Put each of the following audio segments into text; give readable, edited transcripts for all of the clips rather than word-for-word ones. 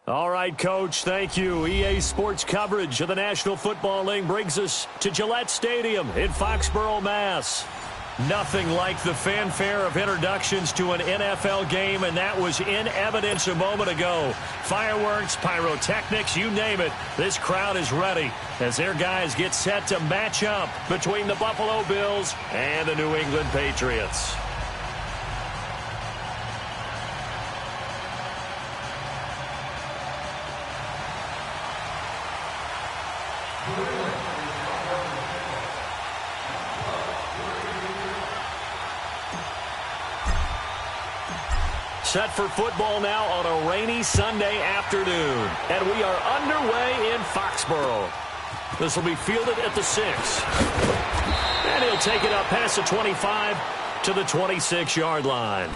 All right, Coach, thank you. EA Sports coverage of the National Football League brings us to Gillette Stadium in Foxborough, Mass. Nothing like the fanfare of introductions to an NFL game, and that was in evidence a moment ago. Fireworks, pyrotechnics, you name it. This crowd is ready as their guys get set to match up between the Buffalo Bills and the New England Patriots. Set for football now on a rainy Sunday afternoon. And we are underway in Foxborough. This will be fielded at the 6. And he'll take it up past the 25 to the 26-yard line.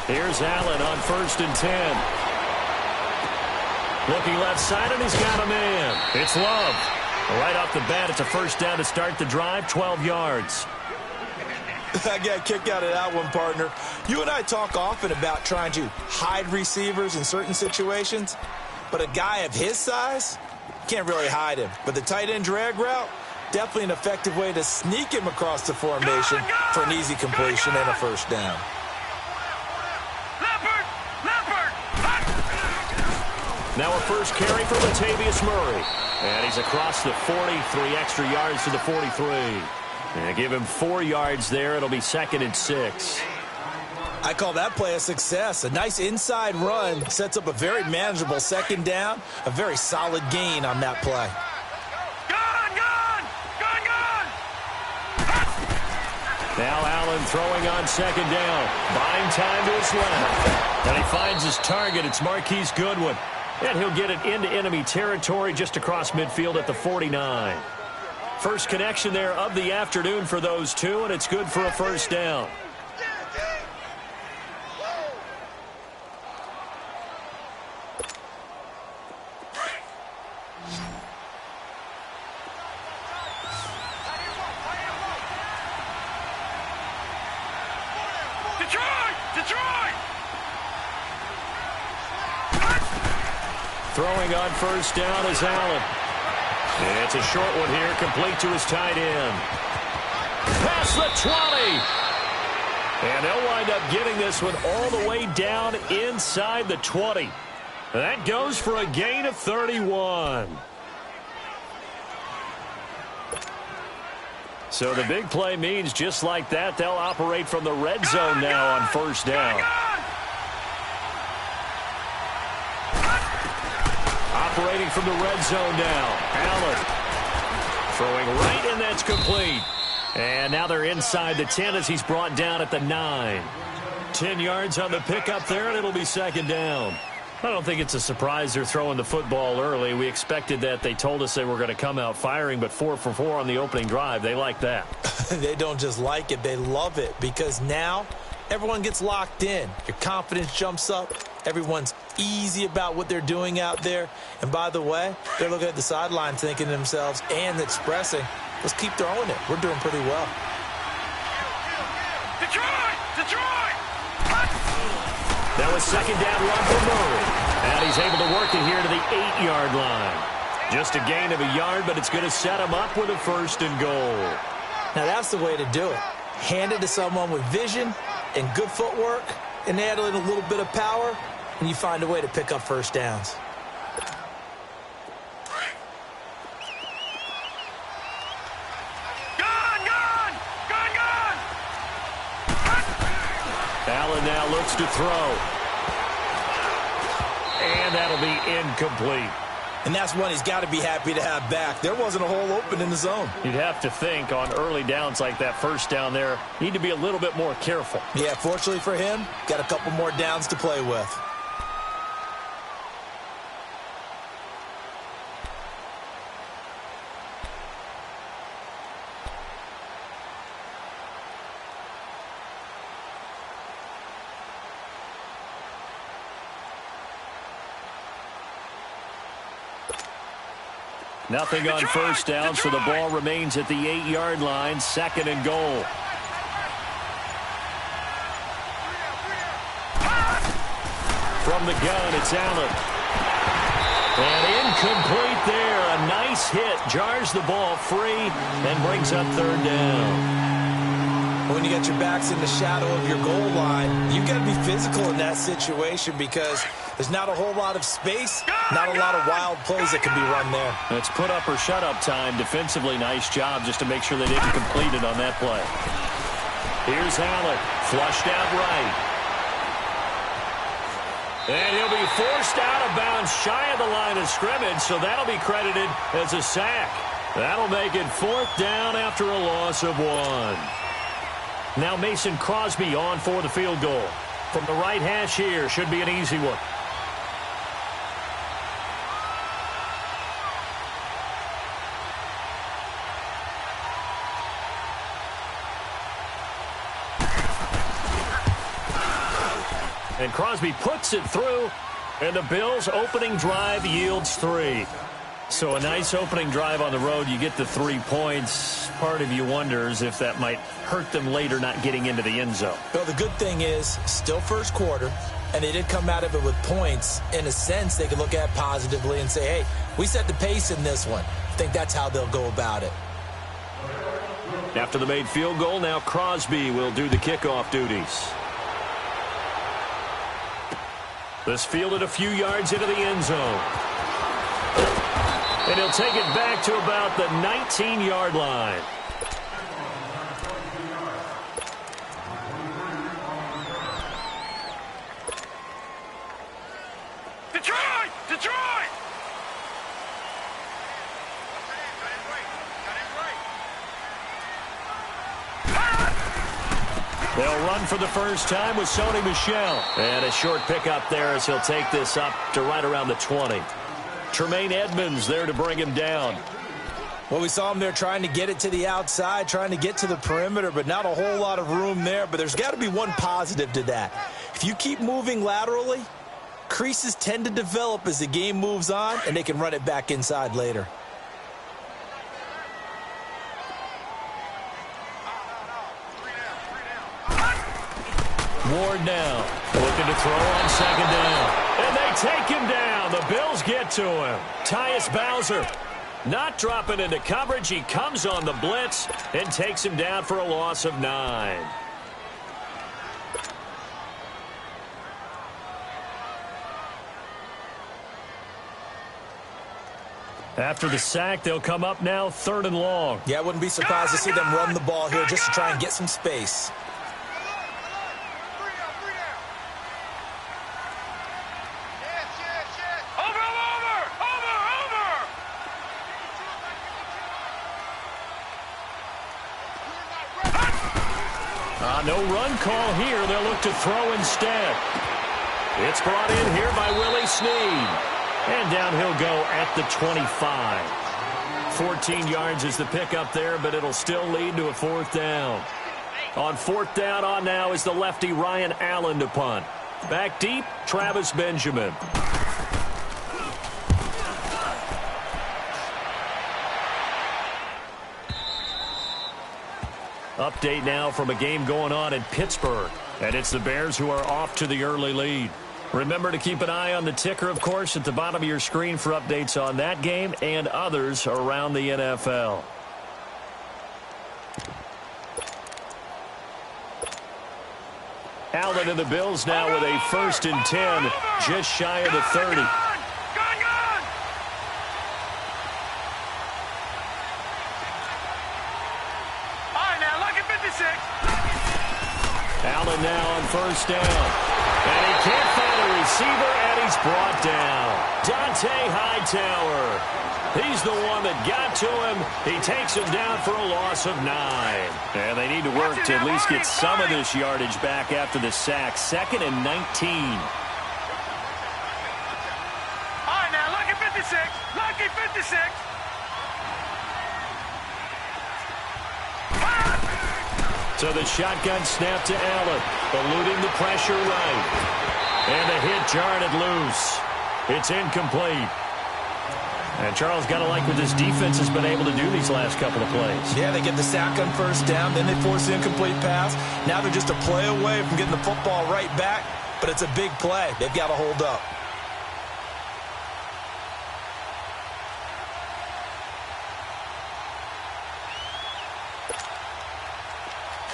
Here's Allen on 1st and 10. Looking left side, and he's got a man. It's Love. Right off the bat, it's a first down to start the drive, 12 yards. I got a kick out of that one, partner. You and I talk often about trying to hide receivers in certain situations, but a guy of his size, can't really hide him. But the tight end drag route, definitely an effective way to sneak him across the formation for an easy completion and a first down. Now a first carry for Latavius Murray. And he's across the 40, 3 extra yards to the 43. And give him 4 yards there. It'll be 2nd and 6. I call that play a success. A nice inside run sets up a very manageable second down. A very solid gain on that play. Now Allen throwing on 2nd down. Buying time to his left. And he finds his target. It's Marquise Goodwin. And he'll get it into enemy territory just across midfield at the 49. First connection there of the afternoon for those two, and it's good for a first down. Throwing on first down is Allen. It's a short one here, complete to his tight end. Past the 20. And they'll wind up getting this one all the way down inside the 20. That goes for a gain of 31. So the big play means just like that, they'll operate from the red zone now on first down. Operating from the red zone now. Allen throwing right, and that's complete. And now they're inside the 10 as he's brought down at the 9. 10 yards on the pickup there, and it'll be 2nd down. I don't think it's a surprise they're throwing the football early. We expected that. They told us they were going to come out firing, but 4 for 4 on the opening drive. They like that. They don't just like it. They love it because now everyone gets locked in. Your confidence jumps up. Everyone's easy about what they're doing out there. And by the way, they're looking at the sideline thinking to themselves and expressing, let's keep throwing it. We're doing pretty well. Detroit! That was 2nd down run for Murray. And he's able to work it here to the 8-yard line. Just a gain of a yard, but it's going to set him up with a 1st and goal. Now that's the way to do it. Hand it to someone with vision and good footwork, and add in a little bit of power, and you find a way to pick up first downs. Allen now looks to throw. And that'll be incomplete. And that's one he's got to be happy to have back. There wasn't a hole open in the zone. You'd have to think on early downs like that first down there, need to be a little bit more careful. Yeah, fortunately for him, got a couple more downs to play with. Nothing on first down, so the ball remains at the 8-yard line, 2nd and goal. From the gun, it's Allen. And incomplete there. A nice hit. Jars the ball free and brings up 3rd down. When you got your backs in the shadow of your goal line, you've got to be physical in that situation because there's not a whole lot of space, not a lot of wild plays that can be run there. It's put up or shut up time. Defensively, nice job just to make sure they didn't complete it on that play. Here's Allen, flushed out right. And he'll be forced out of bounds shy of the line of scrimmage, so that'll be credited as a sack. That'll make it 4th down after a loss of 1. Now Mason Crosby on for the field goal. From the right hash here, should be an easy one. And Crosby puts it through, and the Bills' opening drive yields 3. So a nice opening drive on the road. You get the 3 points. Part of you wonders if that might hurt them later not getting into the end zone. Well, the good thing is, still first quarter, and they did come out of it with points. In a sense, they can look at positively and say, hey, we set the pace in this one. I think that's how they'll go about it. After the made field goal, now Crosby will do the kickoff duties. This fielded a few yards into the end zone. And he'll take it back to about the 19-yard line. Detroit! Detroit! They'll run for the first time with Sony Michel. And a short pickup there as he'll take this up to right around the 20. Tremaine Edmonds there to bring him down. Well, we saw him there trying to get it to the outside, trying to get to the perimeter, but not a whole lot of room there. But there's got to be one positive to that. If you keep moving laterally, creases tend to develop as the game moves on, and they can run it back inside later. Ward now looking to throw on 2nd down. And they take him down. The Bills get to him. Tyus Bowser not dropping into coverage. He comes on the blitz and takes him down for a loss of 9. After the sack, they'll come up now 3rd and long. Yeah, I wouldn't be surprised to see them run the ball here just to try and get some space. No run call here. They'll look to throw instead. It's brought in here by Willie Snead. And down he'll go at the 25. 14 yards is the pickup there, but it'll still lead to a 4th down. On 4th down on now is the lefty Ryan Allen to punt. Back deep, Travis Benjamin. Update now from a game going on in Pittsburgh. And it's the Bears who are off to the early lead. Remember to keep an eye on the ticker, of course, at the bottom of your screen for updates on that game and others around the NFL. Allen and the Bills now with a 1st and 10, just shy of the 30. Allen now on 1st down. And he can't find a receiver, and he's brought down. Dante Hightower. He's the one that got to him. He takes him down for a loss of 9. And they need to work to at least get some of this yardage back after the sack. 2nd and 19. All right, now, lucky 56. Lucky 56. So the shotgun snap to Allen, eluding the pressure right. And the hit jarred it loose. It's incomplete. And Charles, got to like what this defense has been able to do these last couple of plays. Yeah, they get the sack on first down, then they force the incomplete pass. Now they're just a play away from getting the football right back, but it's a big play. They've got to hold up.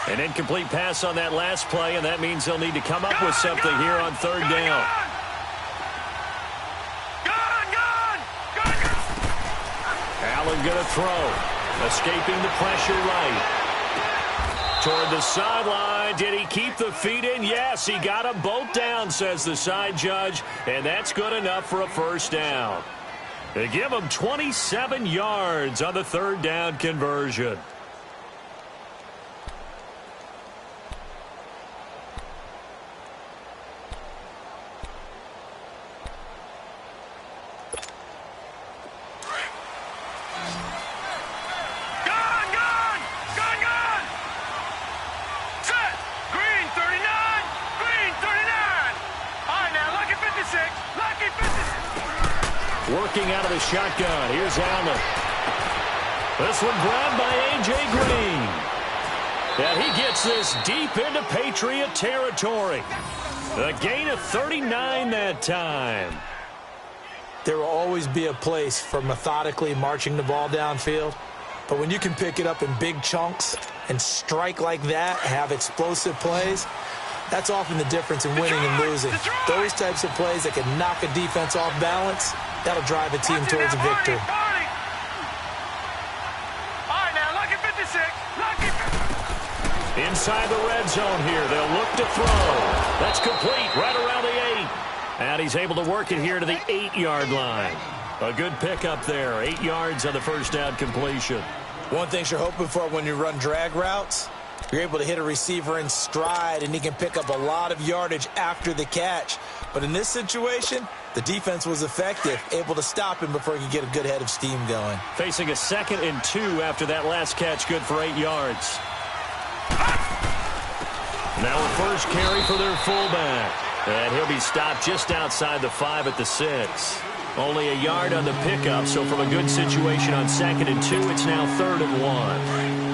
An incomplete pass on that last play, and that means they'll need to come up with something here on third down. Allen going to throw. Escaping the pressure right. Toward the sideline. Did he keep the feet in? Yes, he got them both down, says the side judge, and that's good enough for a first down. They give him 27 yards on the third down conversion. Working out of the shotgun. Here's Allen. This one grabbed by A.J. Green. And he gets this deep into Patriot territory. A gain of 39 that time. There will always be a place for methodically marching the ball downfield. But when you can pick it up in big chunks and strike like that, have explosive plays, that's often the difference in winning and losing. Those types of plays that can knock a defense off balance, that'll drive a team towards a victory. Inside the red zone here. They'll look to throw. That's complete right around the 8. And he's able to work it here to the 8-yard line. A good pickup there. 8 yards on the first down completion. One thing you're hoping for when you run drag routes, you're able to hit a receiver in stride, and he can pick up a lot of yardage after the catch. But in this situation, the defense was effective, able to stop him before he could get a good head of steam going. Facing a 2nd and 2 after that last catch, good for 8 yards. Now a first carry for their fullback. And he'll be stopped just outside the 5 at the 6. Only a yard on the pickup, so from a good situation on 2nd and 2, it's now 3rd and 1.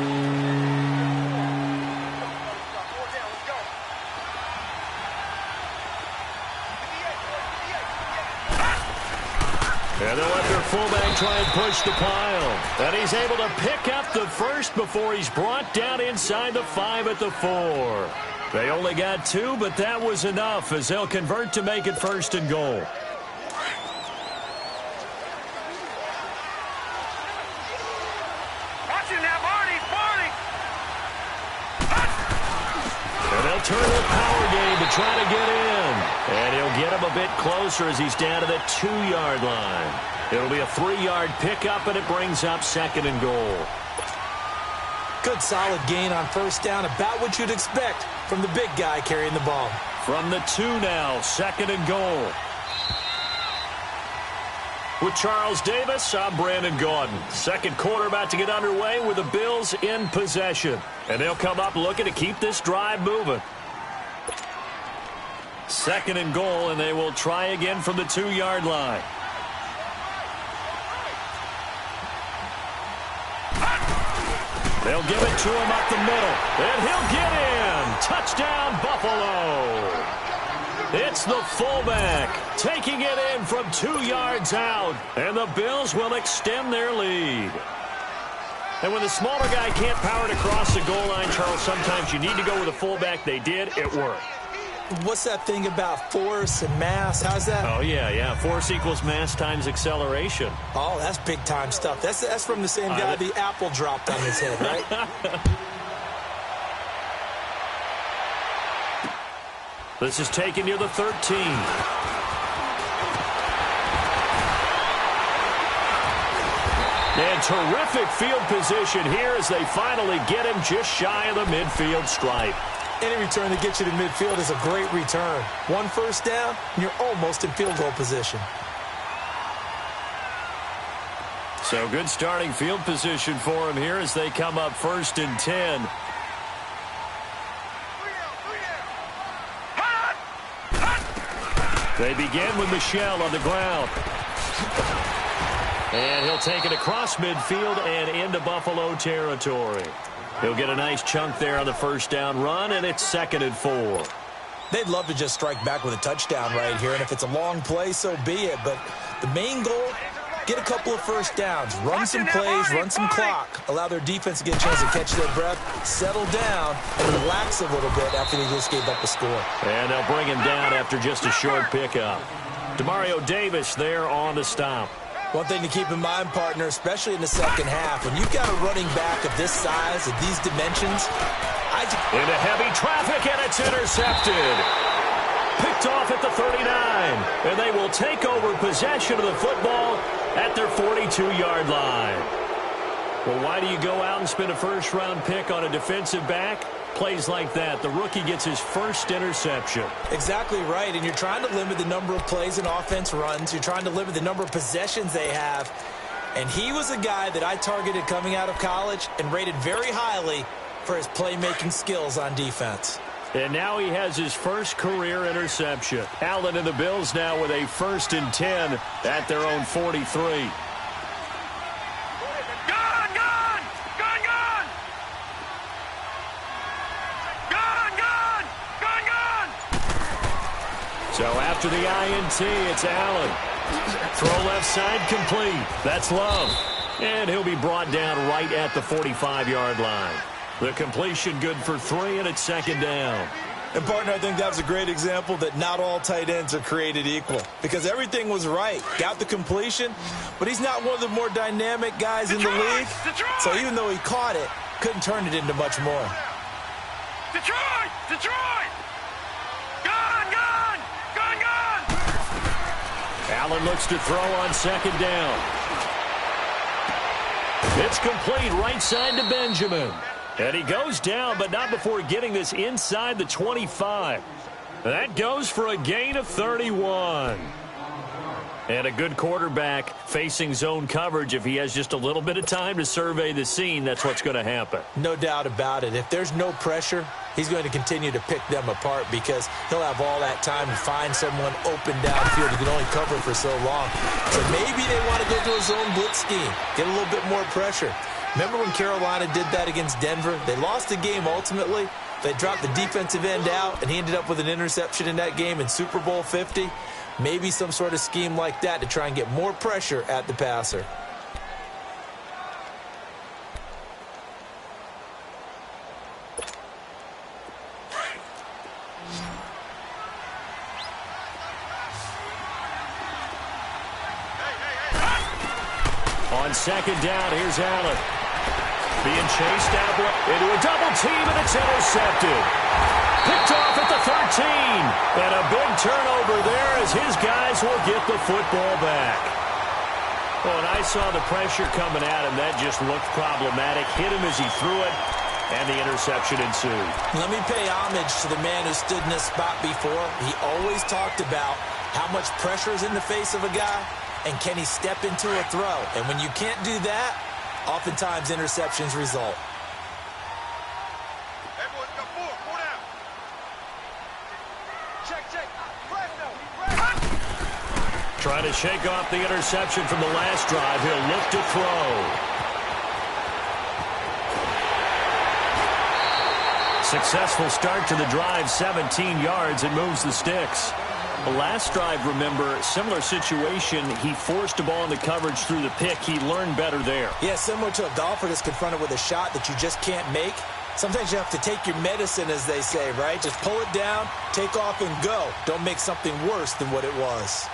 And they'll let their fullback try and push the pile. And he's able to pick up the first before he's brought down inside the 5 at the 4. They only got 2, but that was enough as they'll convert to make it 1st and goal. Watch him now, Barney! And they'll turn the power game to try to get in. And he'll get him a bit closer as he's down to the 2-yard line. It'll be a 3-yard pickup, and it brings up 2nd and goal. Good solid gain on first down, about what you'd expect from the big guy carrying the ball. From the 2 now, 2nd and goal. With Charles Davis, I'm Brandon Gaudin. Second quarter about to get underway with the Bills in possession. And they'll come up looking to keep this drive moving. 2nd and goal, and they will try again from the 2-yard line. They'll give it to him up the middle, and he'll get in. Touchdown, Buffalo. It's the fullback taking it in from 2 yards out, and the Bills will extend their lead. And when the smaller guy can't power it across the goal line, Charles, sometimes you need to go with a fullback. They did. It worked. What's that thing about force and mass? How's that? Oh, yeah. Force equals mass times acceleration. Oh, that's big-time stuff. That's from the same guy the apple dropped on his head, right? This is taken near the 13. And terrific field position here as they finally get him just shy of the midfield stripe. Any return that gets you to midfield is a great return. 1 first down, and you're almost in field goal position. So good starting field position for him here as they come up 1st and 10. They begin with Michel on the ground. And he'll take it across midfield and into Buffalo territory. He'll get a nice chunk there on the first down run, and it's 2nd and 4. They'd love to just strike back with a touchdown right here, and if it's a long play, so be it. But the main goal, get a couple of first downs, run some plays, run some clock, allow their defense to get a chance to catch their breath, settle down, and relax a little bit after they just gave up a score. And they'll bring him down after just a short pickup. Demario Davis there on the stop. One thing to keep in mind, partner, especially in the second half, when you've got a running back of this size, of these dimensions, into heavy traffic, and it's intercepted. Picked off at the 39, and they will take over possession of the football at their 42-yard line. Well, why do you go out and spend a first-round pick on a defensive back? Plays like that, the rookie gets his first interception. Exactly right, and you're trying to limit the number of plays and offense runs. You're trying to limit the number of possessions they have. And he was a guy that I targeted coming out of college and rated very highly for his playmaking skills on defense. And now he has his first career interception. Allen and the Bills now with a 1st and 10 at their own 43. So after the INT, it's Allen. Throw left side complete. That's Love. And he'll be brought down right at the 45-yard line. The completion good for 3, and it's 2nd down. And, partner, I think that was a great example that not all tight ends are created equal. Because everything was right. Got the completion, but he's not one of the more dynamic guys in the league. So even though he caught it, couldn't turn it into much more. Detroit! Detroit! Gone! Gone! Gone! Gone! Allen looks to throw on 2nd down. It's complete right side to Benjamin. And he goes down, but not before getting this inside the 25. That goes for a gain of 31. And a good quarterback facing zone coverage. If he has just a little bit of time to survey the scene, that's what's going to happen. No doubt about it. If there's no pressure, he's going to continue to pick them apart because he'll have all that time to find someone open downfield. He can only cover for so long. So maybe they want to go to a zone blitz scheme, get a little bit more pressure. Remember when Carolina did that against Denver? They lost the game ultimately. They dropped the defensive end out, and he ended up with an interception in that game in Super Bowl 50. Maybe some sort of scheme like that to try and get more pressure at the passer. On 2nd down, here's Allen. Being chased out into a double team, and it's intercepted. Picked off at the 13. And a big turnover there as his guys will get the football back. Oh, and I saw the pressure coming at him. That just looked problematic. Hit him as he threw it, and the interception ensued. Let me pay homage to the man who stood in this spot before. He always talked about how much pressure is in the face of a guy, and can he step into a throw. And when you can't do that, oftentimes interceptions result. Trying to shake off the interception from the last drive. He'll look to throw. Successful start to the drive, 17 yards, and moves the sticks. The last drive, remember, similar situation. He forced a ball in the coverage through the pick. He learned better there. Yeah, similar to a golfer that's confronted with a shot that you just can't make. Sometimes you have to take your medicine, as they say, right? Just pull it down, take off, and go. Don't make something worse than what it was.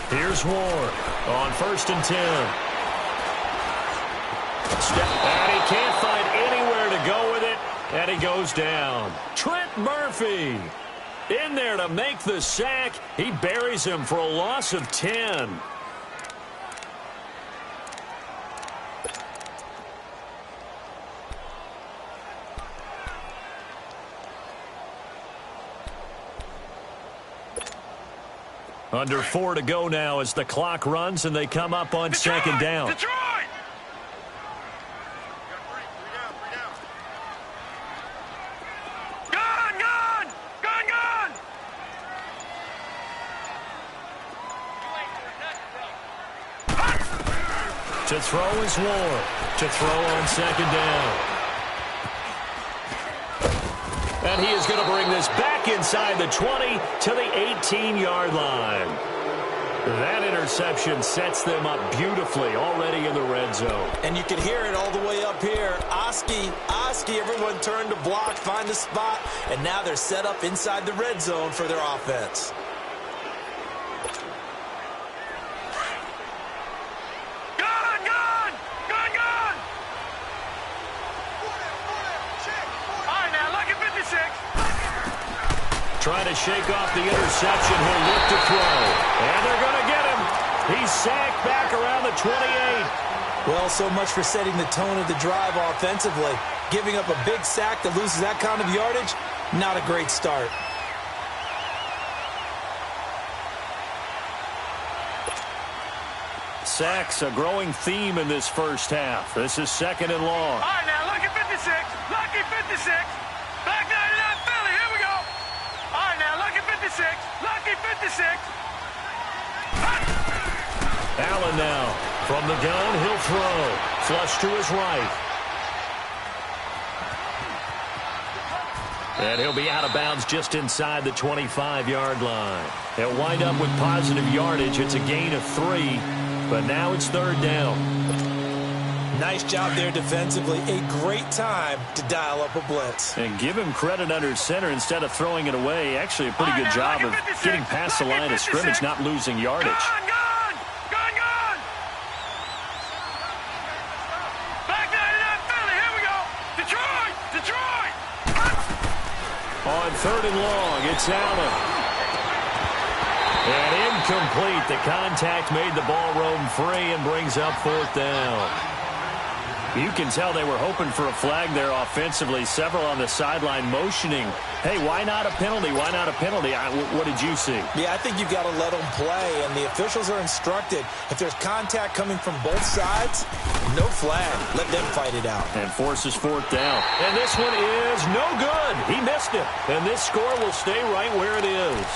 Here's Ward on 1st and 10. And he can't find anywhere to go with it, and he goes down. Trent Murphy in there to make the sack. He buries him for a loss of 10. Under 4 to go now as the clock runs and they come up on second down. Detroit! To throw is Ward. To throw on second down. And he is going to bring this back inside the 20 to the 18-yard line. That interception sets them up beautifully already in the red zone. And you can hear it all the way up here. Oski, everyone turned to block, find a spot, and now they're set up inside the red zone for their offense. Trying to shake off the interception. He'll look to throw. And they're going to get him. He's sacked back around the 28. Well, so much for setting the tone of the drive offensively. Giving up a big sack that loses that kind of yardage, not a great start. Sacks, a growing theme in this first half. This is second and long. All right, now, lucky 56. Lucky 56. Back 99 Philly. Here we go. All right, now, lucky 56. Lucky 56. Allen now. From the gun, he'll throw. Flush to his right. And he'll be out of bounds just inside the 25-yard line. They'll wind up with positive yardage. It's a gain of 3, but now it's third down. Nice job there defensively. A great time to dial up a blitz. And give him credit under center instead of throwing it away. Actually, a pretty good job of getting past the line of scrimmage, not losing yardage. Gone! Back 99 Philly. Here we go. Detroit! On third and long, it's Allen. And incomplete. The contact made the ball roam free and brings up fourth down. You can tell they were hoping for a flag there offensively. Several on the sideline motioning. Hey, why not a penalty? Why not a penalty? What did you see? Yeah, I think you've got to let them play, and the officials are instructed. If there's contact coming from both sides, no flag. Let them fight it out. And forces fourth down. And this one is no good. He missed it. And this score will stay right where it is.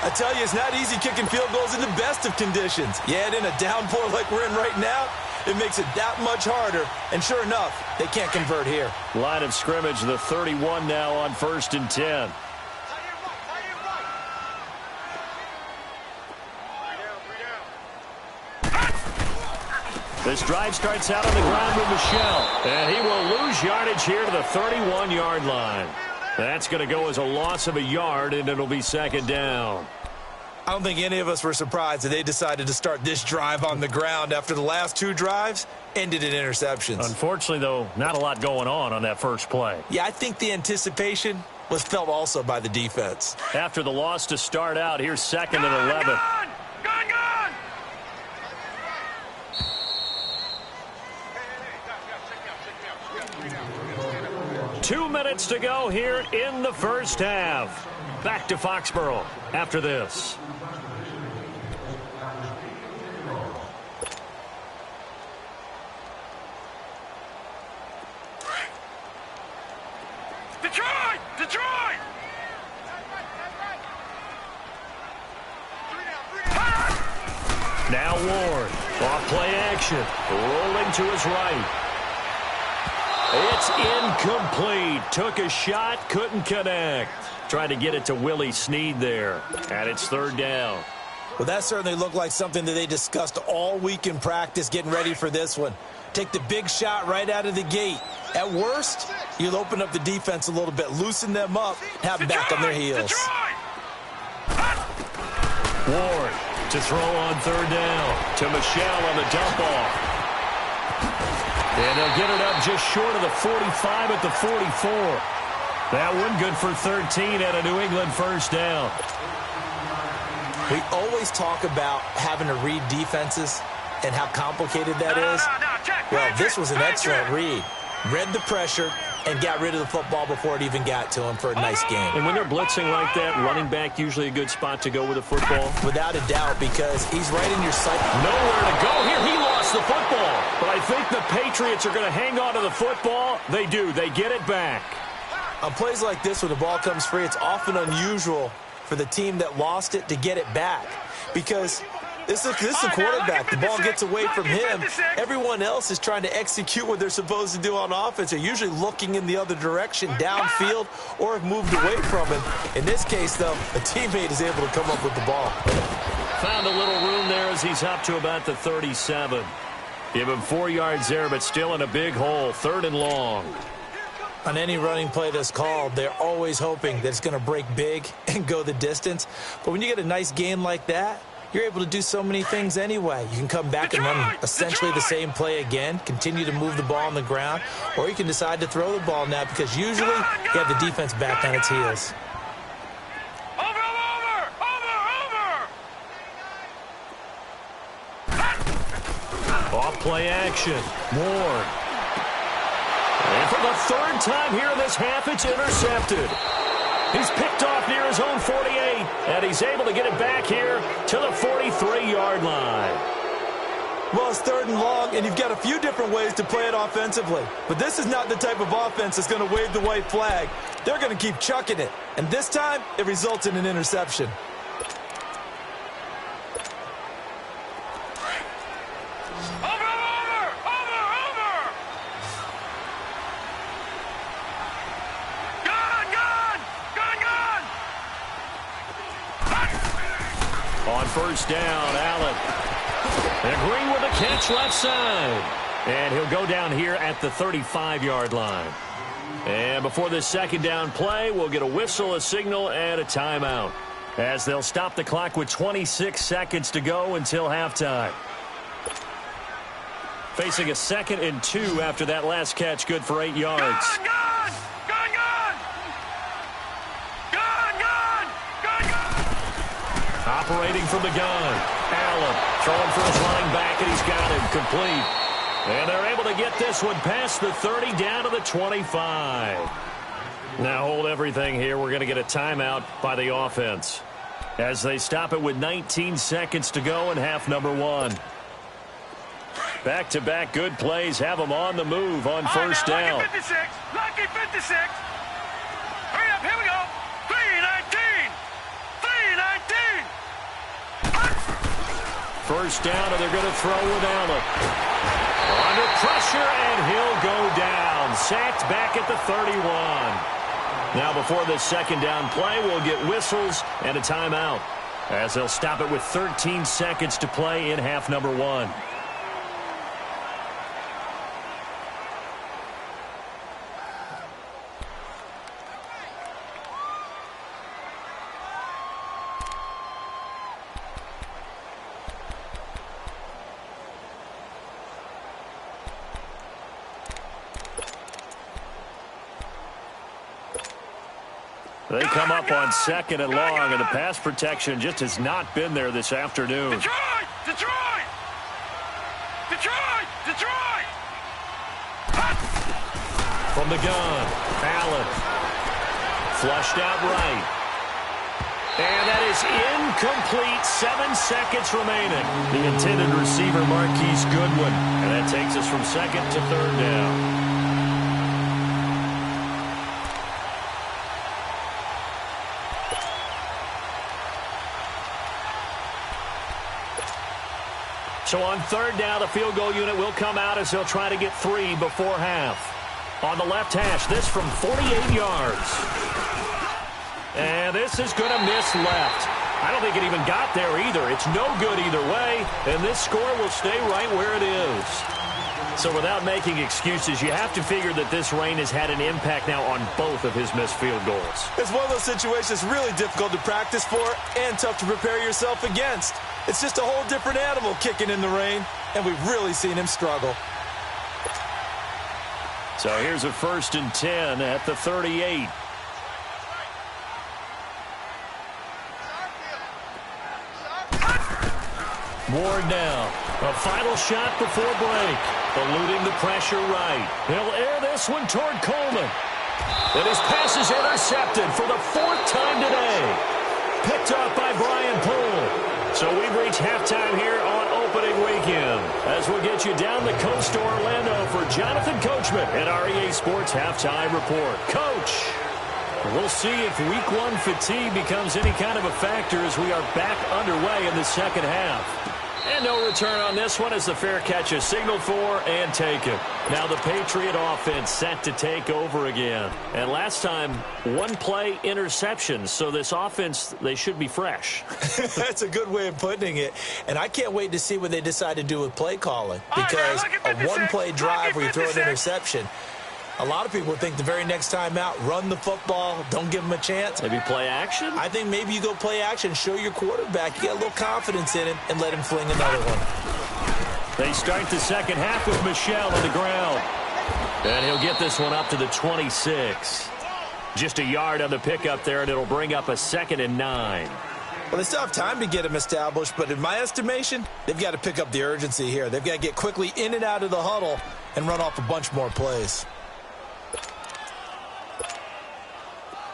I tell you, it's not easy kicking field goals in the best of conditions. Yet in a downpour like we're in right now, it makes it that much harder. And sure enough, they can't convert here. Line of scrimmage, the 31 now on 1st and 10. This drive starts out on the ground with Michel. And he will lose yardage here to the 31-yard line. That's going to go as a loss of a yard, and it'll be second down. I don't think any of us were surprised that they decided to start this drive on the ground after the last 2 drives ended in interceptions. Unfortunately, though, not a lot going on that first play. Yeah, I think the anticipation was felt also by the defense. After the loss to start out, here's second and 11. Gone! 2 minutes to go here in the first half. Back to Foxborough after this. Detroit! Now Ward, off play action, rolling to his right. It's incomplete. Took a shot, couldn't connect. Tried to get it to Willie Snead there. And it's third down. Well, that certainly looked like something that they discussed all week in practice getting ready for this one. Take the big shot right out of the gate. At worst, you'll open up the defense a little bit, loosen them up, have them back on their heels. Ward to throw on third down to Michel on the dump off. And they'll get it up just short of the 45 at the 44. That one good for 13 at a New England first down. We always talk about having to read defenses and how complicated that is. Well, this was an excellent read. Read the pressure and got rid of the football before it even got to him for a nice gain. And when they're blitzing like that, running back usually a good spot to go with a football? Without a doubt, because he's right in your sight. Nowhere to go here. He lost the football. But I think the Patriots are going to hang on to the football. They do. They get it back. On plays like this where the ball comes free, it's often unusual for the team that lost it to get it back. Because this is a quarterback. The ball gets away from him. Everyone else is trying to execute what they're supposed to do on offense. They're usually looking in the other direction, downfield, or have moved away from him. In this case, though, a teammate is able to come up with the ball. Found a little room there as he's up to about the 37. Give him 4 yards there, but still in a big hole. 3rd and long. On any running play that's called, they're always hoping that it's going to break big and go the distance. But when you get a nice gain like that, you're able to do so many things anyway. You can come back and run essentially the same play again, continue to move the ball on the ground, or you can decide to throw the ball now because usually you have the defense back on its heels. Off play action. Moore. And for the 3rd time here in this half, it's intercepted. He's picked off near his own 48, and he's able to get it back here to the 43-yard line. Well, it's 3rd and long, and you've got a few different ways to play it offensively. But this is not the type of offense that's going to wave the white flag. They're going to keep chucking it. And this time, it results in an interception. On 1st down, Allen. And Green with a catch left side. And he'll go down here at the 35-yard line. And before this 2nd down play, we'll get a whistle, a signal, and a timeout, as they'll stop the clock with 26 seconds to go until halftime. Facing a 2nd and 2 after that last catch, good for 8 yards. Operating from the gun. Allen throwing for his running back, and he's got him complete. And they're able to get this one past the 30 down to the 25. Now hold everything here. We're going to get a timeout by the offense as they stop it with 19 seconds to go in half number 1. Back-to-back good plays have them on the move on 1st down. Lucky 56. Lucky 56. Hurry up. Here we go. 3-19. 3-19. 1st down, and they're going to throw with Allen. Under pressure, and he'll go down. Sacked back at the 31. Now, before this 2nd down play, we'll get whistles and a timeout, as they'll stop it with 13 seconds to play in half number 1. They come up on 2nd and long, and the pass protection just has not been there this afternoon. Detroit! Detroit! Detroit! Detroit! From the gun, Allen. Flushed out right. And that is incomplete. 7 seconds remaining. The intended receiver, Marquise Goodwin. And that takes us from 2nd to 3rd down. So on 3rd down, the field goal unit will come out as they'll try to get 3 before half. On the left hash, this from 48 yards. And this is going to miss left. I don't think it even got there either. It's no good either way, and this score will stay right where it is. So without making excuses, you have to figure that this rain has had an impact now on both of his missed field goals. It's one of those situations really difficult to practice for and tough to prepare yourself against. It's just a whole different animal kicking in the rain, and we've really seen him struggle. So here's a 1st and 10 at the 38. Ward now. A final shot before break. Eluding the pressure right. He'll air this one toward Coleman. And his pass is intercepted for the 4th time today. Picked off by Brian Poole. So we've reached halftime here on opening weekend, as we'll get you down the coast to Orlando for Jonathan Coachman at our EA Sports Halftime Report. Coach, we'll see if Week 1 fatigue becomes any kind of a factor as we are back underway in the second half. And no return on this one as the fair catch is signaled for and taken. Now the Patriot offense set to take over again. And last time, 1-play interceptions. So this offense, they should be fresh. That's a good way of putting it. And I can't wait to see what they decide to do with play calling. Because a 1-play drive where you throw an interception, a lot of people think the very next time out, run the football, don't give them a chance. Maybe play action? I think maybe you go play action, show your quarterback, you get a little confidence in him, and let him fling another one. They start the second half with Michel on the ground. And he'll get this one up to the 26. Just a yard on the pickup there, and it'll bring up a 2nd and 9. Well, they still have time to get him established, but in my estimation, they've got to pick up the urgency here. They've got to get quickly in and out of the huddle and run off a bunch more plays.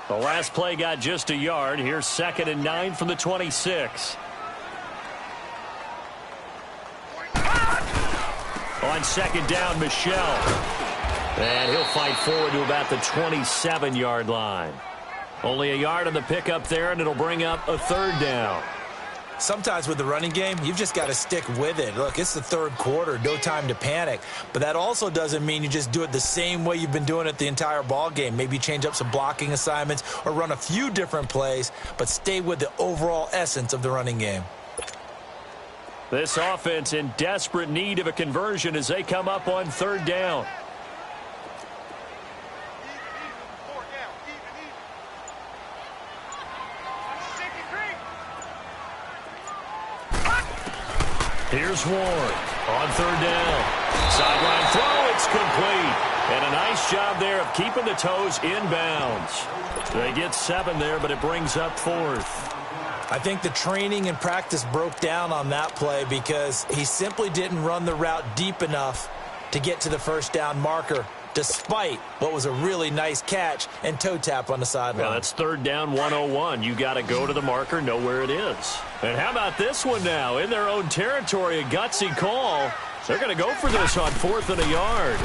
The last play got just a yard. Here's 2nd and 9 from the 26. On 2nd down, Michel. And he'll fight forward to about the 27-yard line. Only a yard on the pickup there, and it'll bring up a 3rd down. Sometimes with the running game, you've just got to stick with it. Look, it's the 3rd quarter, no time to panic. But that also doesn't mean you just do it the same way you've been doing it the entire ball game. Maybe change up some blocking assignments or run a few different plays, but stay with the overall essence of the running game. This offense in desperate need of a conversion as they come up on 3rd down. Here's Ward on 3rd down. Sideline throw, it's complete. And a nice job there of keeping the toes inbounds. They get 7 there, but it brings up 4th. I think the training and practice broke down on that play because he simply didn't run the route deep enough to get to the 1st down marker, despite what was a really nice catch and toe tap on the sideline. Well, that's 3rd down 101. You got to go to the marker, know where it is. And how about this one now? In their own territory, a gutsy call. They're going to go for this on 4th and a yard.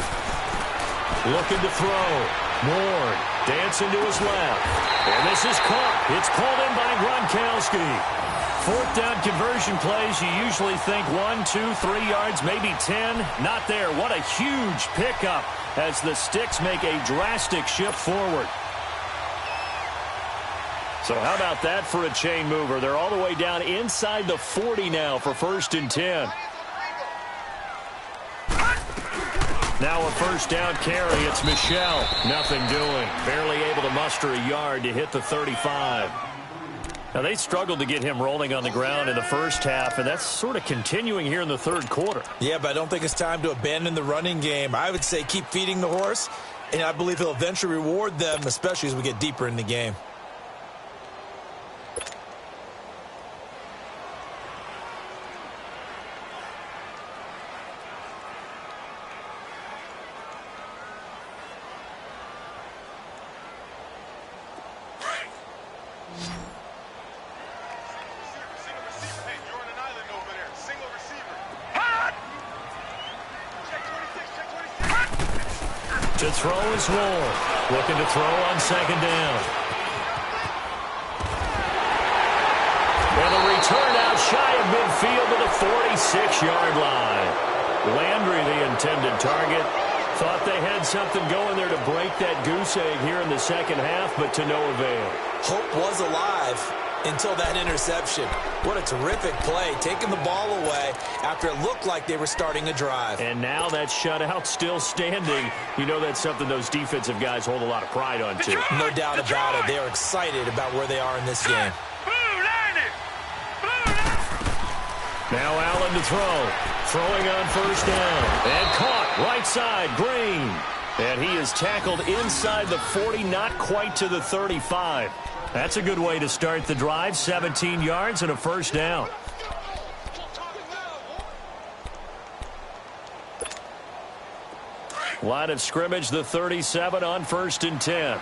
Looking to throw. Ward dancing to his left. And this is caught. It's called in by Gronkowski. 4th down conversion plays, you usually think 1, 2, 3 yards, maybe 10. Not there. What a huge pickup as the Sticks make a drastic shift forward. So how about that for a chain mover? They're all the way down inside the 40 now for 1st and 10. Now a 1st down carry. It's Michel. Nothing doing. Barely able to muster a yard to hit the 35. Now, they struggled to get him rolling on the ground in the first half, and that's sort of continuing here in the 3rd quarter. Yeah, but I don't think it's time to abandon the running game. I would say keep feeding the horse, and I believe he'll eventually reward them, especially as we get deeper in the game. To throw is Ward. Looking to throw on 2nd down. And a return out shy of midfield to the 46-yard line. Landry, the intended target. Thought they had something going there to break that goose egg here in the second half, but to no avail. Hope was alive until that interception. What a terrific play, taking the ball away after it looked like they were starting a drive. And now that shutout still standing. You know that's something those defensive guys hold a lot of pride on, too. No doubt about it. They are excited about where they are in this game. Now Allen to throw. Throwing on 1st down. And caught right side, Green. And he is tackled inside the 40, not quite to the 35. That's a good way to start the drive. 17 yards and a 1st down. Line of scrimmage, the 37 on 1st and 10.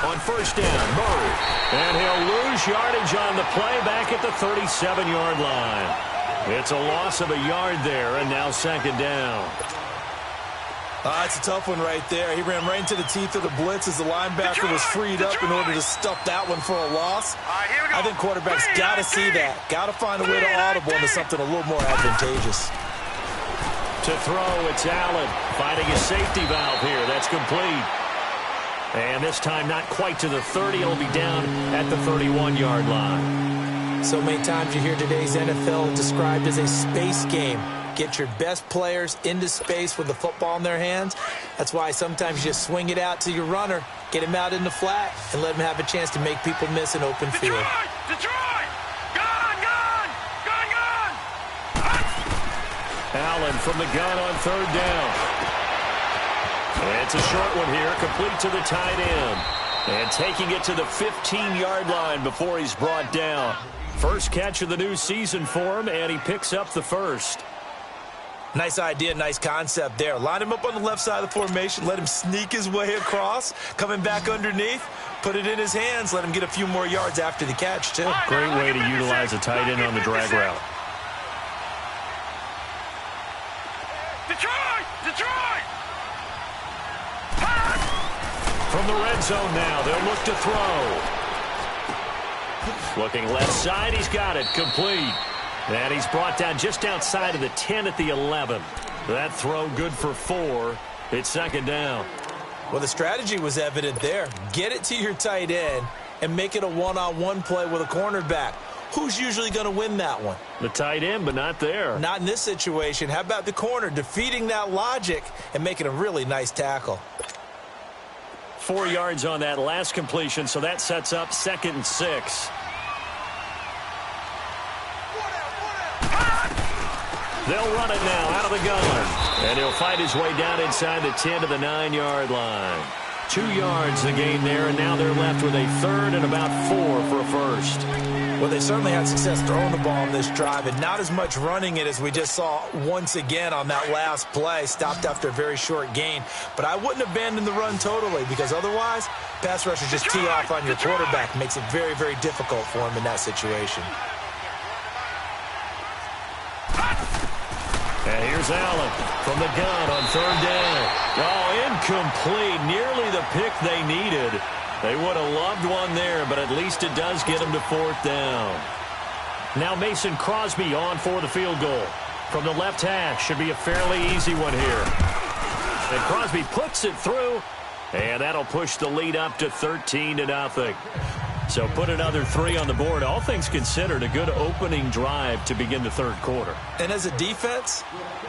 On 1st down, Murray. And he'll lose yardage on the play back at the 37-yard line. It's a loss of a yard there, and now 2nd down. It's a tough one right there. He ran right into the teeth of the blitz as the linebacker was freed up in order to stuff that one for a loss. I think quarterbacks got to see that. Got to find a way to audible into something a little more advantageous. To throw, it's Allen finding a safety valve here. That's complete. And this time not quite to the 30. It'll be down at the 31-yard line. So many times you hear today's NFL described as a space game. Get your best players into space with the football in their hands. That's why sometimes you just swing it out to your runner, get him out in the flat, and let him have a chance to make people miss an open field. Detroit! Gone! Allen from the gun on 3rd down. It's a short one here, complete to the tight end. And taking it to the 15-yard line before he's brought down. First catch of the new season for him, and he picks up the first. Nice idea, nice concept there. Line him up on the left side of the formation, let him sneak his way across, coming back underneath, put it in his hands, let him get a few more yards after the catch, too. Great way to utilize a tight end on the drag route. Detroit! From the red zone now, they'll look to throw. Looking left side, he's got it, complete. And he's brought down just outside of the 10 at the 11. That throw good for 4. It's 2nd down. Well, the strategy was evident there. Get it to your tight end and make it a one-on-one play with a cornerback. Who's usually going to win that one? The tight end, but not there. Not in this situation. How about the corner defeating that logic and making a really nice tackle? 4 yards on that last completion, so that sets up 2nd and 6. They'll run it now out of the gun. And he'll fight his way down inside the 10 to the 9-yard line. 2 yards the gain there, and now they're left with a 3rd and about 4 for a first. Well, they certainly had success throwing the ball in this drive, and not as much running it as we just saw once again on that last play. Stopped after a very short gain. But I wouldn't abandon the run totally, because otherwise, pass rushers just tee off on your quarterback. Makes it very, very difficult for him in that situation. And here's Allen from the gun on 3rd down. Oh, incomplete. Nearly the pick they needed. They would have loved one there, but at least it does get them to 4th down. Now Mason Crosby on for the field goal. From the left hash, should be a fairly easy one here. And Crosby puts it through, and that'll push the lead up to 13-0. So put another 3 on the board. All things considered, a good opening drive to begin the 3rd quarter. And as a defense,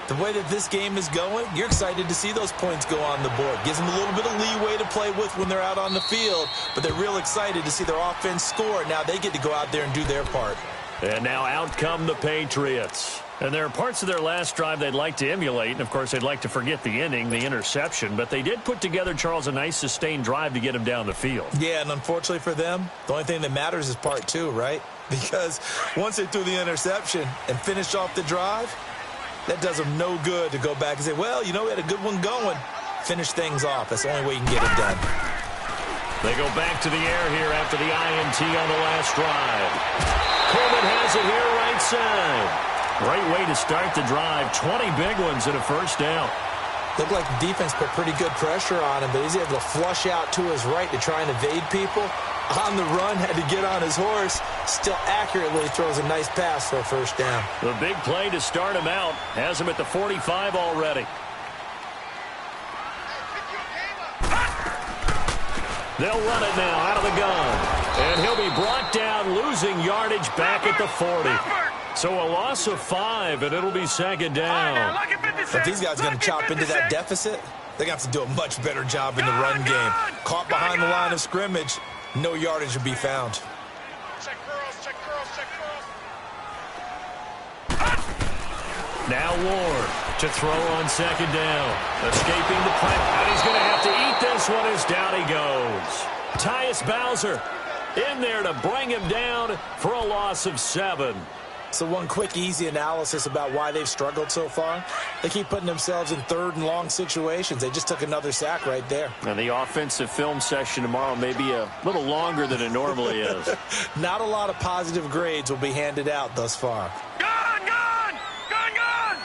the way that this game is going, you're excited to see those points go on the board. Gives them a little bit of leeway to play with when they're out on the field, but they're real excited to see their offense score. Now they get to go out there and do their part. And now out come the Patriots. And there are parts of their last drive they'd like to emulate, and of course they'd like to forget the inning, the interception, but they did put together, Charles, a nice sustained drive to get him down the field. Yeah, and unfortunately for them, the only thing that matters is part 2, right? Because once they threw the interception and finished off the drive, that does them no good to go back and say, well, you know, we had a good one going. Finish things off. That's the only way you can get it done. They go back to the air here after the INT on the last drive. Coleman has it here right side. Great way to start the drive. 20 big ones and a 1st down. Looked like the defense put pretty good pressure on him, but he's able to flush out to his right to try and evade people. On the run, had to get on his horse. Still accurately throws a nice pass for a 1st down. The big play to start him out. Has him at the 45 already. They'll run it now out of the gun. And he'll be brought down, losing yardage back at the 40. So a loss of 5, and it'll be 2nd down. But these guys are going to chop into that deficit. They're going to have to do a much better job in the run game. Caught behind the line of scrimmage, no yardage will be found. Now Ward to throw on 2nd down. Escaping the pressure, and he's going to have to eat this one as down he goes. Tyus Bowser in there to bring him down for a loss of 7. So one quick, easy analysis about why they've struggled so far. They keep putting themselves in third and long situations. They just took another sack right there. And the offensive film session tomorrow may be a little longer than it normally is. Not a lot of positive grades will be handed out thus far. Gun, gun! Gun, gun!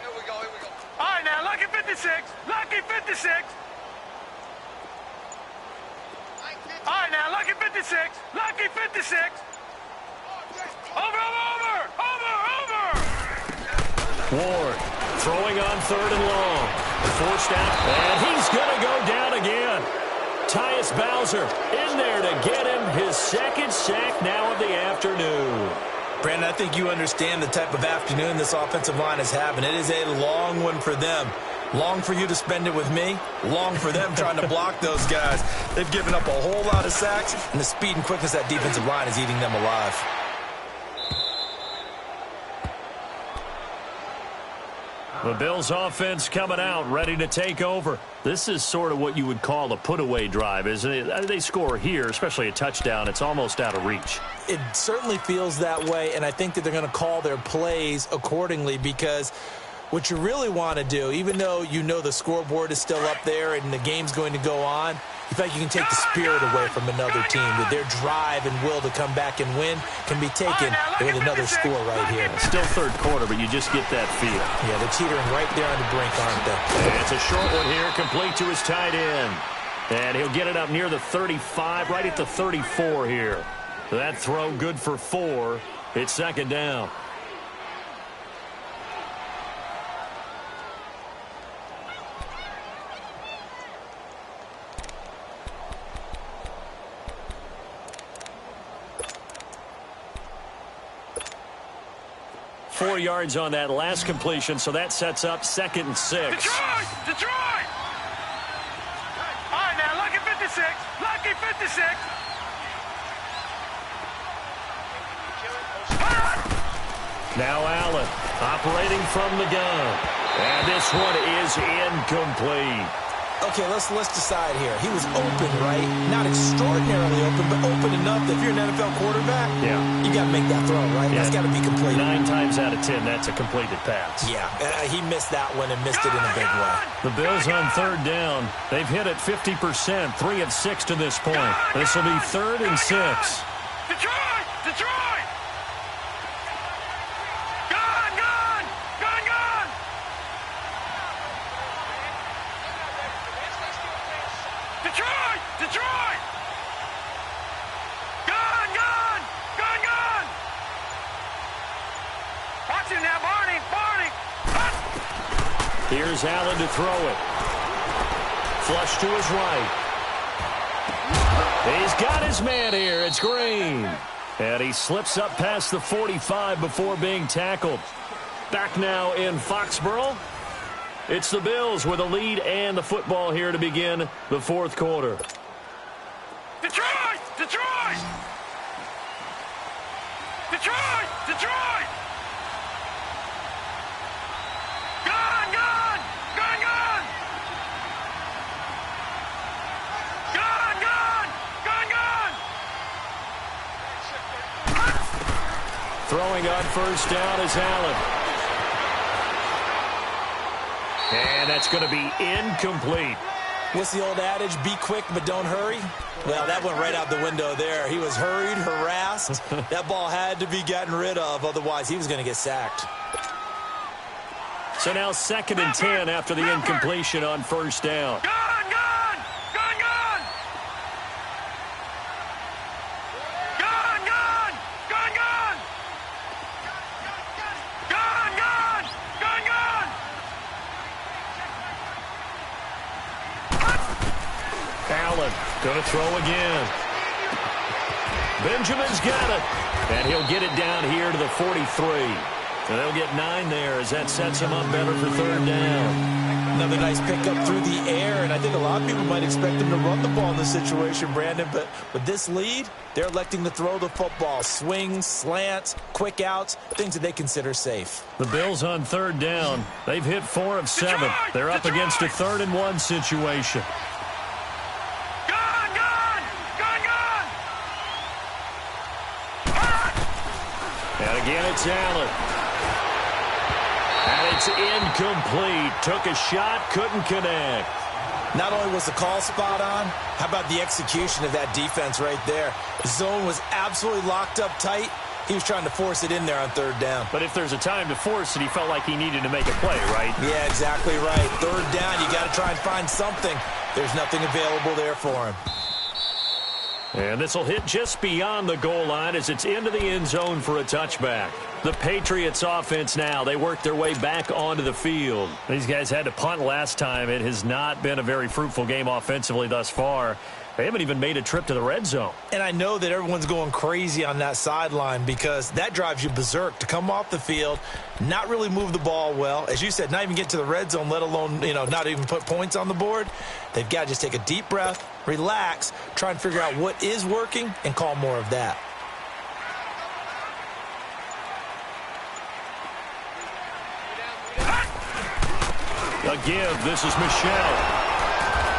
Here we go. All right, now, lucky 56. Lucky 56. All right, now, lucky 56. Lucky 56. Over. Ward throwing on third and long. Forced out, and he's going to go down again. Tyus Bowser in there to get him his second sack now of the afternoon. Brandon, I think you understand the type of afternoon this offensive line is having. It is a long one for them. Long for you to spend it with me. Long for them trying to block those guys. They've given up a whole lot of sacks, and the speed and quickness of that defensive line is eating them alive. The Bills offense coming out, ready to take over. This is sort of what you would call a put-away drive, isn't it? They score here, especially a touchdown. It's almost out of reach. It certainly feels that way, and I think that they're going to call their plays accordingly because what you really want to do, even though you know the scoreboard is still up there and the game's going to go on, you feel like you can take the spirit away from another team, that their drive and will to come back and win can be taken with another score right here. Still third quarter, but you just get that feel. Yeah, they're teetering right there on the brink, aren't they? And it's a short one here, complete to his tight end. And he'll get it up near the 35, right at the 34 here. That throw good for 4. It's second down. Four yards on that last completion, so that sets up 2nd and 6. Detroit! All right, now, lucky 56. Lucky 56. Now Allen operating from the gun. And this one is incomplete. Okay, let's decide here. He was open, right? Not extraordinarily open, but open enough that if you're an NFL quarterback, you got to make that throw, right? Yeah. That's got to be completed. 9 times out of 10, that's a completed pass. Yeah, he missed that one and missed it in a big way. The Bills on third down. They've hit it 50%, 3 of 6 to this point. This will be 3rd and 6. Detroit! Detroit! Gun! Watch him now, Barney! Here's Allen to throw it. Flush to his right. He's got his man here. It's Green. And he slips up past the 45 before being tackled. Back now in Foxborough. It's the Bills with a lead and the football here to begin the 4th quarter. Detroit! Gun! Throwing on first down is Allen. And that's going to be incomplete. What's the old adage? Be quick, but don't hurry. Well, that went right out the window there. He was hurried, harassed. That ball had to be gotten rid of. Otherwise, he was going to get sacked. So now 2nd and 10 after the incompletion on first down. Gun! Allen going to throw again. Benjamin's got it. And he'll get it down here to the 43. And they'll get 9 there as that sets him up better for 3rd down. Another nice pickup through the air, and I think a lot of people might expect him to run the ball in this situation, Brandon, but with this lead, they're electing to throw the football. Swings, slants, quick outs, things that they consider safe. The Bills on 3rd down. They've hit 4 of 7. They're up against a 3rd and 1 situation. Again, it's Allen. And it's incomplete. Took a shot, couldn't connect. Not only was the call spot on, how about the execution of that defense right there? The zone was absolutely locked up tight. He was trying to force it in there on third down. But if there's a time to force it, he felt like he needed to make a play, right? Yeah, exactly right. Third down, you got to try and find something. There's nothing available there for him. And this will hit just beyond the goal line as it's into the end zone for a touchback. The Patriots offense now, they work their way back onto the field. These guys had to punt last time. It has not been a very fruitful game offensively thus far. They haven't even made a trip to the red zone. And I know that everyone's going crazy on that sideline because that drives you berserk to come off the field, not really move the ball well. As you said, not even get to the red zone, let alone, not even put points on the board. They've got to just take a deep breath, relax, try and figure out what is working, and call more of that. A give. This is Michel.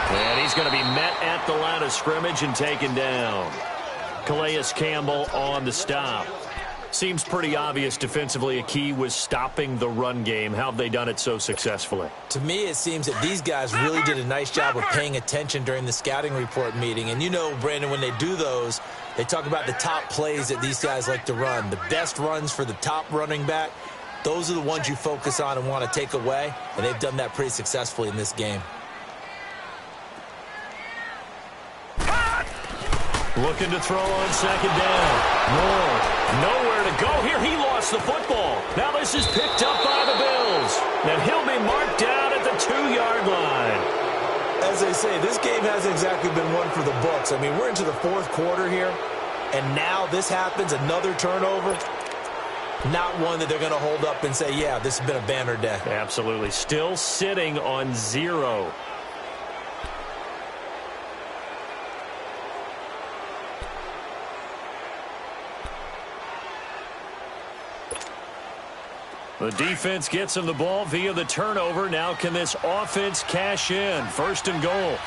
And he's going to be met at the line of scrimmage and taken down. Calais Campbell on the stop. Seems pretty obvious defensively a key was stopping the run game. How have they done it so successfully? To me, it seems that these guys really did a nice job of paying attention during the scouting report meeting. And Brandon, when they do those, they talk about the top plays that these guys like to run. The best runs for the top running back, those are the ones you focus on and want to take away. And they've done that pretty successfully in this game. Looking to throw on second down. Moore, nowhere to go here. He lost the football. Now this is picked up by the Bills. And he'll be marked down at the 2-yard line. As they say, this game hasn't exactly been one for the books. I mean, we're into the fourth quarter here, and now this happens, another turnover. Not one that they're going to hold up and say, yeah, this has been a banner day. Absolutely. Still sitting on 0. The defense gets him the ball via the turnover. Now can this offense cash in? First and goal.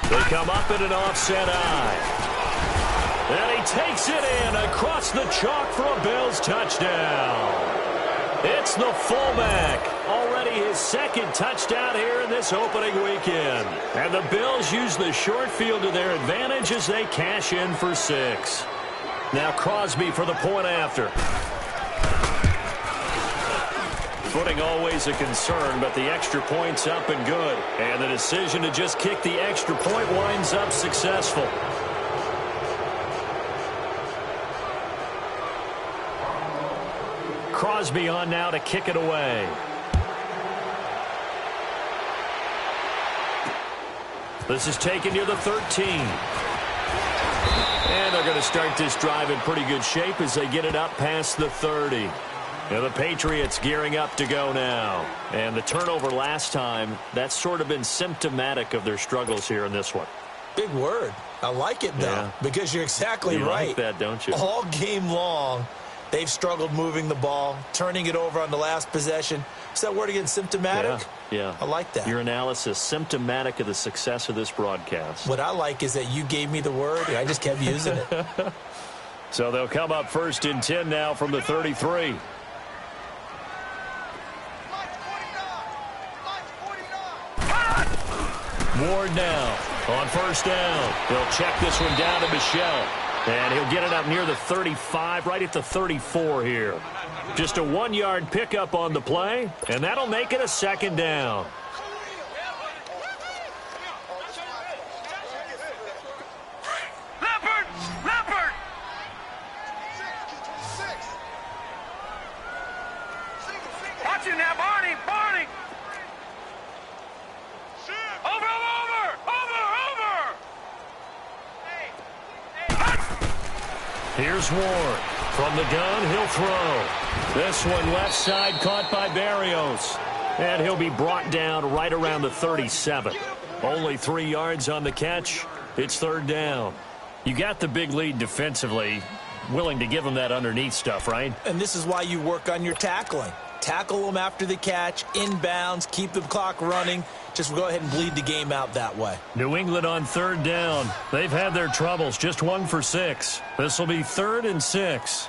They come up in an offset eye. And he takes it in across the chalk for a Bills touchdown. It's the fullback. Already his second touchdown here in this opening weekend. And the Bills use the short field to their advantage as they cash in for 6. Now Crosby for the point after. Footing always a concern, but the extra point's up and good. And the decision to just kick the extra point winds up successful. Crosby on now to kick it away. This is taken near the 13. And they're going to start this drive in pretty good shape as they get it up past the 30. Now the Patriots gearing up to go now. And the turnover last time, that's sort of been symptomatic of their struggles here in this one. Big word. I like it, though, because you're exactly right. You like that, don't you? All game long, they've struggled moving the ball, turning it over on the last possession. Is that word again, symptomatic? Yeah. I like that. Your analysis, symptomatic of the success of this broadcast. What I like is that you gave me the word, and I just kept using it. So they'll come up first and 10 now from the 33. Ward now on first down. He'll check this one down to Michel. And he'll get it up near the 35, right at the 34 here. Just a 1-yard pickup on the play, and that'll make it a second down. Leopard! Watch it now, Barney! Over! Here's Ward. From the gun, he'll throw. This one left side caught by Berrios. And he'll be brought down right around the 37. Only 3 yards on the catch. It's third down. You got the big lead defensively. Willing to give them that underneath stuff, right? And this is why you work on your tackling. Tackle them after the catch, inbounds, keep the clock running. Just go ahead and bleed the game out that way. New England on third down. They've had their troubles. Just 1 for 6. This will be 3rd and 6.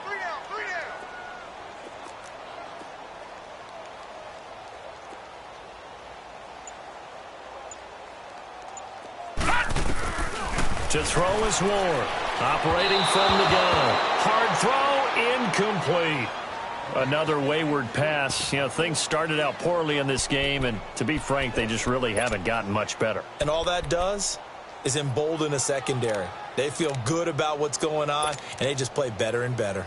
To throw is Ward. Operating from the gun. Hard throw, incomplete. Another wayward pass. You know, things started out poorly in this game, and to be frank, they just really haven't gotten much better. And all that does is embolden a secondary. They feel good about what's going on, and they just play better and better.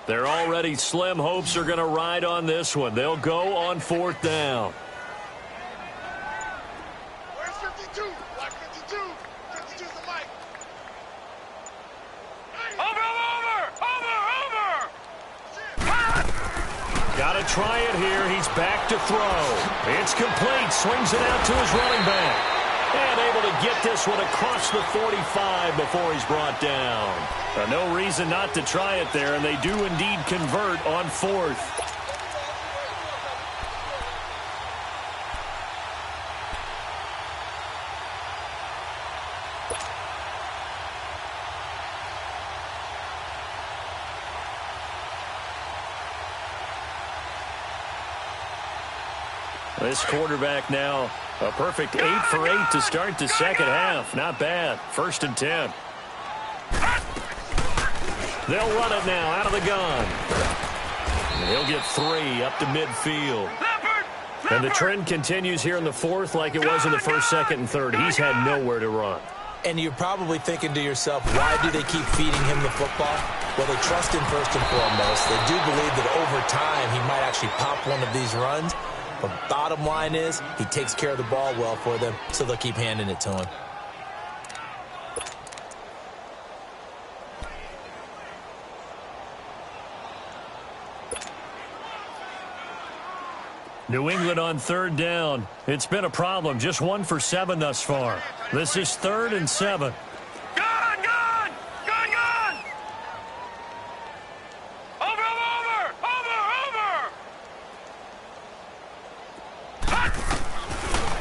They're already slim hopes are going to ride on this one. They'll go on 4th down. Where's 52? Like 52. 52's the mic. Over! Got to try it here. He's back to throw. It's complete. Swings it out to his running back. And able to get this one across the 45 before he's brought down. No reason not to try it there, and they do indeed convert on 4th. This quarterback now a perfect 8 for 8 to start the second half. Not bad. 1st and 10. They'll run it now out of the gun. And he'll get 3 up to midfield. And the trend continues here in the 4th like it was in the 1st, 2nd, and 3rd. He's had nowhere to run. And you're probably thinking to yourself, why do they keep feeding him the football? Well, they trust him first and foremost. They do believe that over time he might actually pop one of these runs. But bottom line is, he takes care of the ball well for them, so they'll keep handing it to him. New England on 3rd down. It's been a problem. Just 1 for 7 thus far. This is 3rd and 7. Gun! Over!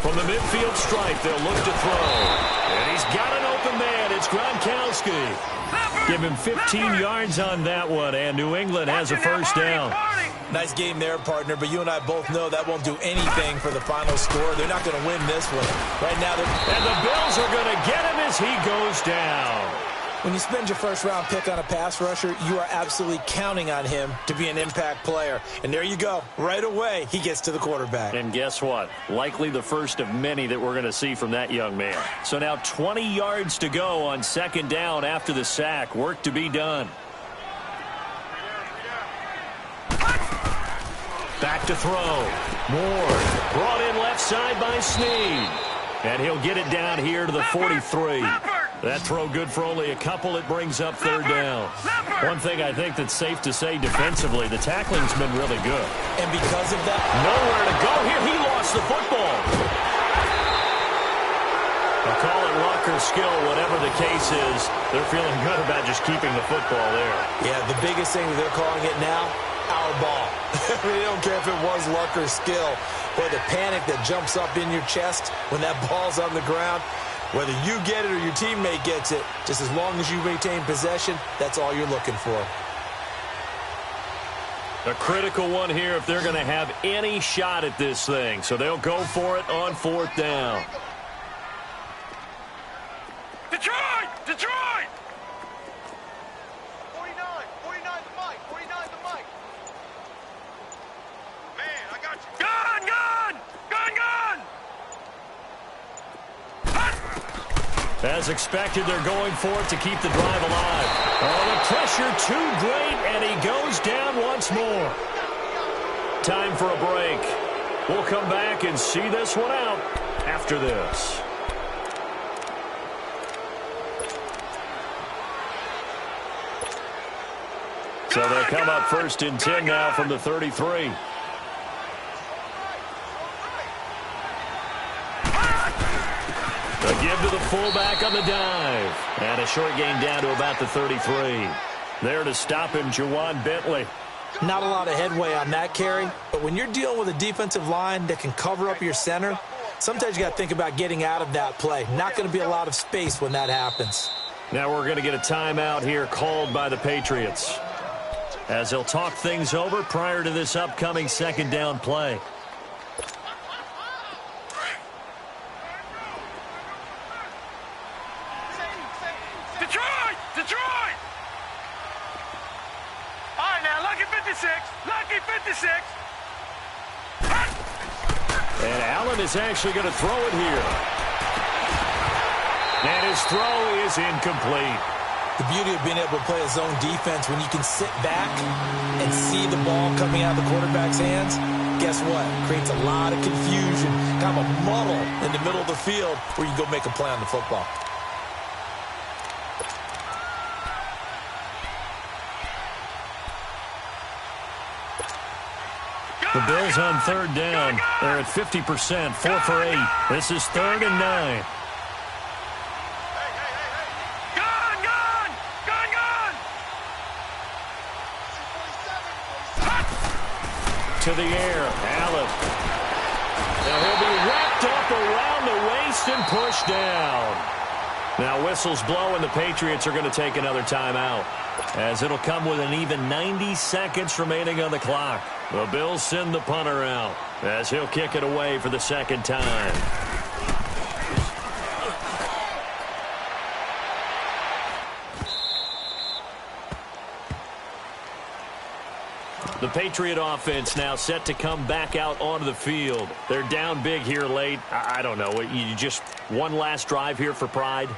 From the midfield stripe, they'll look to throw. And he's got an open man. It's Gronkowski. Give him 15 yards on that one, and New England has a 1st down. Nice game there, partner, but you and I both know that won't do anything for the final score. They're not going to win this one. Right now, and the Bills are going to get him as he goes down. When you spend your 1st-round pick on a pass rusher, you are absolutely counting on him to be an impact player. And there you go. Right away, he gets to the quarterback. And guess what? Likely the first of many that we're going to see from that young man. So now 20 yards to go on 2nd down after the sack. Work to be done. Back to throw. Ward brought in left side by Snead. And he'll get it down here to the 43. That throw good for only a couple. It brings up 3rd down. One thing I think that's safe to say defensively, the tackling's been really good. And because of that, nowhere to go here. He lost the football. I'll call it luck or skill, whatever the case is. They're feeling good about just keeping the football there. Yeah, the biggest thing that they're calling it now, our ball. They don't care if it was luck or skill. Boy, the panic that jumps up in your chest when that ball's on the ground, whether you get it or your teammate gets it, just as long as you maintain possession, that's all you're looking for. A critical one here if they're going to have any shot at this thing. So they'll go for it on 4th down. Detroit! 49 the mic. Man, I got you. Gun! As expected, they're going for it to keep the drive alive. Oh, the pressure too great, and he goes down once more. Time for a break. We'll come back and see this one out after this. So they'll come up 1st and 10 now from the 33. A give to the fullback on the dive. And a short gain down to about the 33. There to stop him, Juwan Bentley. Not a lot of headway on that carry, but when you're dealing with a defensive line that can cover up your center, Sometimes you got to think about getting out of that play. Not going to be a lot of space when that happens. Now we're going to get a timeout here called by the Patriots, as they'll talk things over prior to this upcoming second down play. Detroit! Detroit! All right, now, lucky 56. Lucky 56. And Allen is actually going to throw it here. And his throw is incomplete. The beauty of being able to play a zone defense, when you can sit back and see the ball coming out of the quarterback's hands, guess what? Creates a lot of confusion, kind of a muddle in the middle of the field where you can go make a play on the football. The Bills on third down. They're at 50%, 4 for 8. This is 3rd and 9. To the air, Allen. And he'll be wrapped up around the waist and pushed down. Now whistles blow and the Patriots are going to take another timeout, as it'll come with an even 90 seconds remaining on the clock. The Bills send the punter out, as he'll kick it away for the second time. The Patriot offense now set to come back out onto the field. They're down big here late. I don't know. You just one last drive here for pride?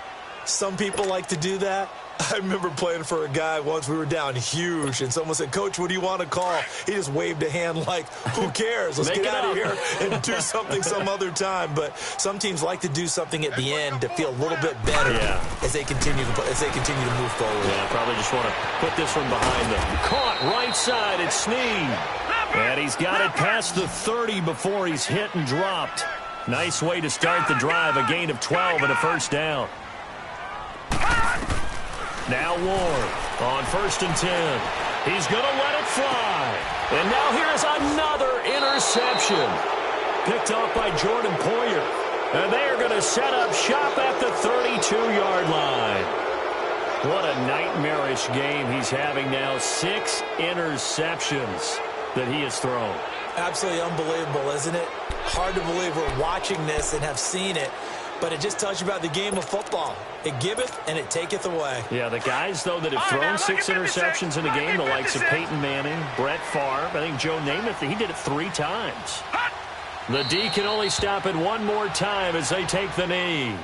Some people like to do that. I remember playing for a guy once. We were down huge, and someone said, "Coach, what do you want to call?" He just waved a hand like, who cares? Let's get out of here and do something some other time. But some teams like to do something at the end to feel a little bit better as they continue to move forward. Yeah, probably just want to put this one behind them. Caught right side. It's Snead. And he's got it past the 30 before he's hit and dropped. Nice way to start the drive. A gain of 12 and a first down. Now Ward on 1st and 10. He's going to let it fly. And now here's another interception. Picked off by Jordan Poyer. And they are going to set up shop at the 32-yard line. What a nightmarish game he's having now. 6 interceptions that he has thrown. Absolutely unbelievable, isn't it? Hard to believe we're watching this and have seen it. But it just tells you about the game of football. It giveth and it taketh away. Yeah, the guys, though, that have thrown 6 interceptions in a game, the likes of Peyton Manning, Brett Favre, I think Joe Namath, he did it 3 times. The D can only stop it one more time as they take the knee.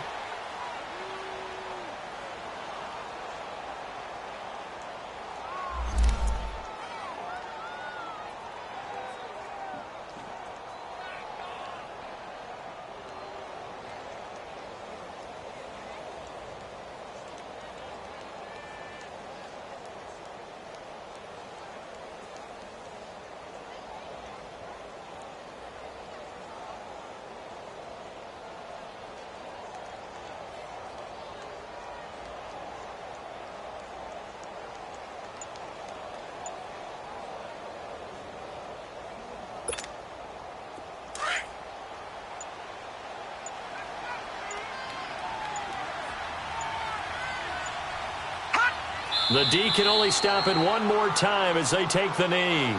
The D can only stop it one more time as they take the knee.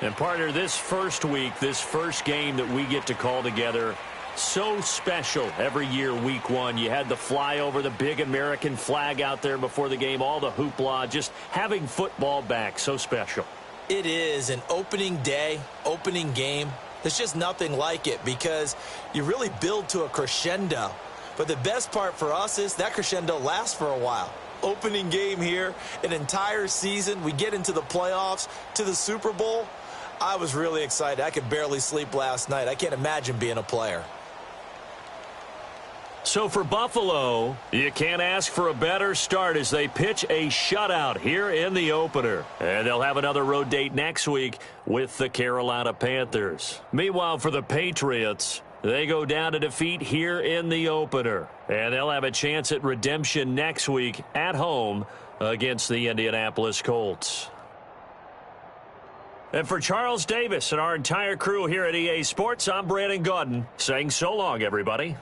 And partner, this first week, this first game that we get to call together, so special every year, week 1. You had the flyover, the big American flag out there before the game, all the hoopla, just having football back, so special. It is an opening day, opening game. There's just nothing like it because you really build to a crescendo. But the best part for us is that crescendo lasts for a while. Opening game here, an entire season. We get into the playoffs, to the Super Bowl. I was really excited. I could barely sleep last night. I can't imagine being a player. So for Buffalo, you can't ask for a better start as they pitch a shutout here in the opener. And they'll have another road date next week with the Carolina Panthers. Meanwhile, for the Patriots, they go down to defeat here in the opener. And they'll have a chance at redemption next week at home against the Indianapolis Colts. And for Charles Davis and our entire crew here at EA Sports, I'm Brandon Gaudin saying so long, everybody.